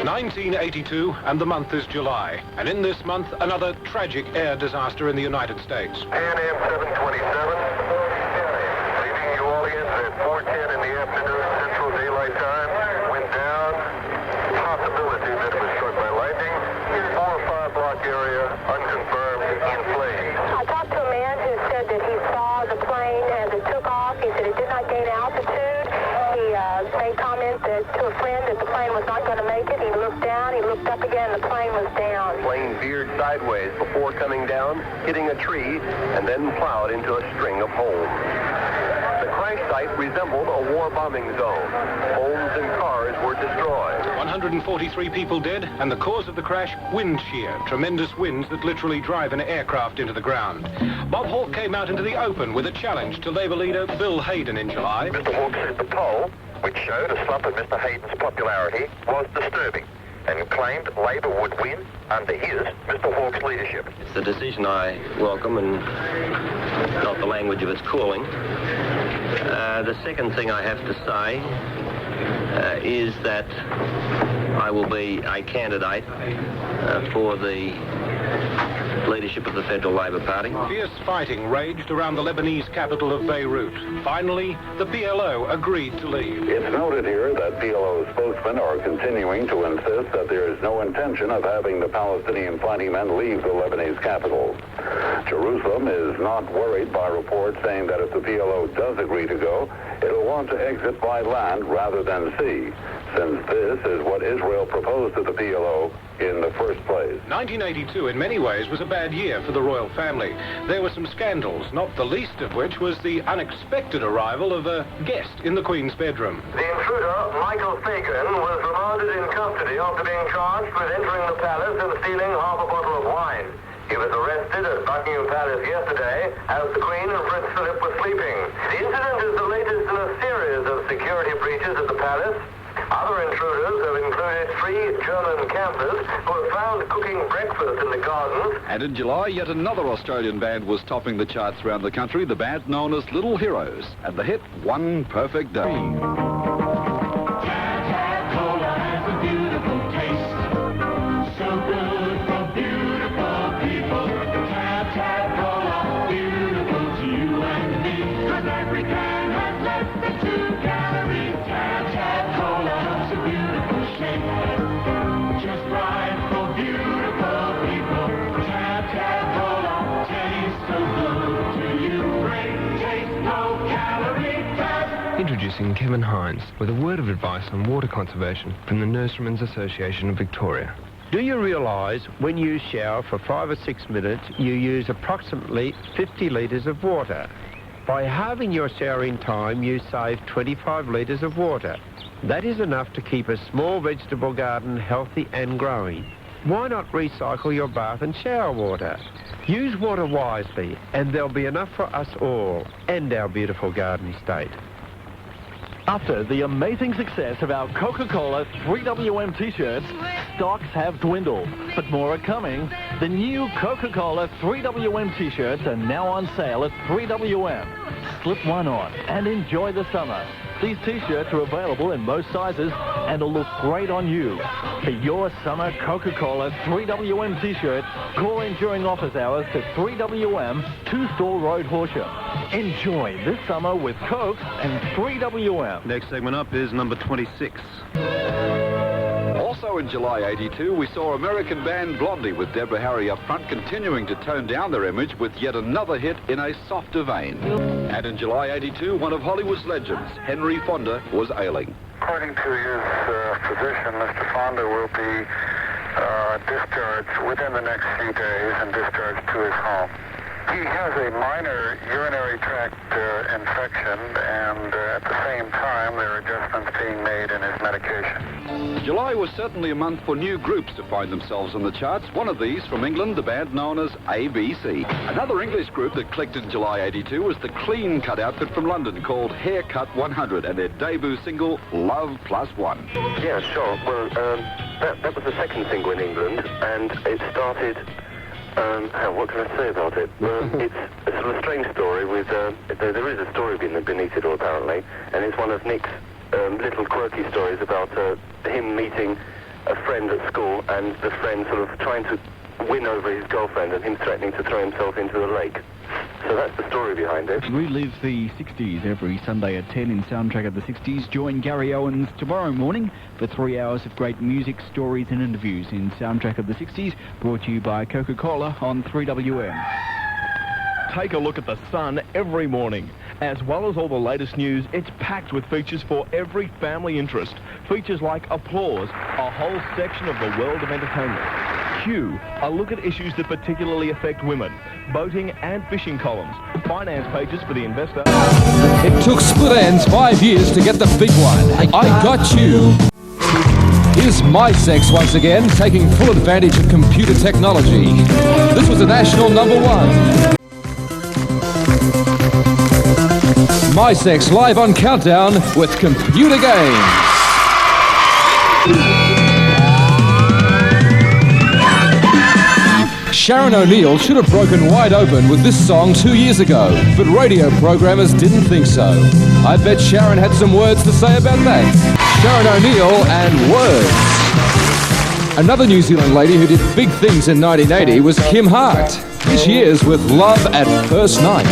1982, and the month is July. And in this month, another tragic air disaster in the United States. Pan Am 727, leaving New Orleans at 4:10 in the afternoon, Central Daylight Time, went down. Possibility that it was struck by lightning. 4 or 5 block area, unconfirmed, in flames. I talked to a man who said that he saw the plane as it took off. He said it did not gain altitude. He made comment to a friend that the plane was not going to make it. He looked down, he looked up again, the plane was down. Plane veered sideways before coming down, hitting a tree, and then plowed into a string of holes. The crash site resembled a war bombing zone. Homes and cars were destroyed. 143 people dead, and the cause of the crash, wind shear. Tremendous winds that literally drive an aircraft into the ground. Bob Hawke came out into the open with a challenge to Labour leader Bill Hayden in July. Mr. Hawke said the poll, which showed a slump of Mr. Hayden's popularity, was disturbing, and claimed Labour would win under his, Mr. Hawke's, leadership. It's a decision I welcome, and not the language of its calling. The second thing I have to say is that I will be a candidate for the leadership of the Federal Labor Party. Fierce fighting raged around the Lebanese capital of Beirut. Finally, the PLO agreed to leave. It's noted here that PLO spokesmen are continuing to insist that there is no intention of having the Palestinian fighting men leave the Lebanese capital. Jerusalem is not worried by reports saying that if the PLO does agree to go, it'll want to exit by land rather than sea, since this is what Israel proposed to the PLO in the first place. 1982, in many ways, was a bad year for the royal family. There were some scandals, not the least of which was the unexpected arrival of a guest in the Queen's bedroom. The intruder, Michael Fagan, was remanded in custody after being charged with entering the palace and stealing half a bottle of wine. He was arrested at Buckingham Palace yesterday as the Queen and Prince Philip were sleeping. The incident is the latest in a series of security breaches at the palace. Other intruders have included 3 German campers who were found cooking breakfast in the gardens. And in July, yet another Australian band was topping the charts around the country, the band known as Little Heroes, and the hit One Perfect Day. Introducing Kevin Hines with a word of advice on water conservation from the Nurserymen's Association of Victoria. Do you realise when you shower for 5 or 6 minutes, you use approximately 50 litres of water? By halving your showering time, you save 25 litres of water. That is enough to keep a small vegetable garden healthy and growing. Why not recycle your bath and shower water? Use water wisely, and there'll be enough for us all and our beautiful garden state. After the amazing success of our Coca-Cola 3WM t-shirts, stocks have dwindled, but more are coming. The new Coca-Cola 3WM t-shirts are now on sale at 3WM. Slip one on and enjoy the summer. These t-shirts are available in most sizes and will look great on you. For your summer Coca-Cola 3WM t-shirt, call in during office hours to 3WM, 2 Store Road, Horsham. Enjoy this summer with Coke and 3WM. Next segment up is number 26. Also in July 82, we saw American band Blondie with Deborah Harry up front continuing to tone down their image with yet another hit in a softer vein. And in July 82, one of Hollywood's legends, Henry Fonda, was ailing. According to his physician, Mr. Fonda will be discharged within the next few days and discharged to his home. He has a minor urinary tract infection, and at the same time, there are adjustments being made in his medication. July was certainly a month for new groups to find themselves on the charts. One of these, from England, the band known as ABC. Another English group that clicked in July 82 was the clean cut outfit from London called Haircut 100, and their debut single, Love Plus One. Yeah, sure. Well, that was the second single in England, and it started... what can I say about it? It's a sort of a strange story with... there is a story beneath it all, apparently, and it's one of Nick's little quirky stories about him meeting a friend at school, and the friend sort of trying to win over his girlfriend and him threatening to throw himself into the lake. So that's the story behind it. Relive the 60s every Sunday at 10 in Soundtrack of the 60s. Join Gary Owens tomorrow morning for 3 hours of great music, stories and interviews in Soundtrack of the 60s, brought to you by Coca-Cola on 3WM. Take a look at The Sun every morning. As well as all the latest news, it's packed with features for every family interest. Features like Applause, a whole section of the world of entertainment. Q, a look at issues that particularly affect women. Boating and fishing columns. Finance pages for the investor. It took Split Ends 5 years to get the big one. I Got You. Here's MySex once again, taking full advantage of computer technology. This was a national #1. MySex live on Countdown with computer games. Sharon O'Neill should have broken wide open with this song 2 years ago, but radio programmers didn't think so. I bet Sharon had some words to say about that. Sharon O'Neill and words. Another New Zealand lady who did big things in 1980 was Kim Hart. This year's with Love at First Night.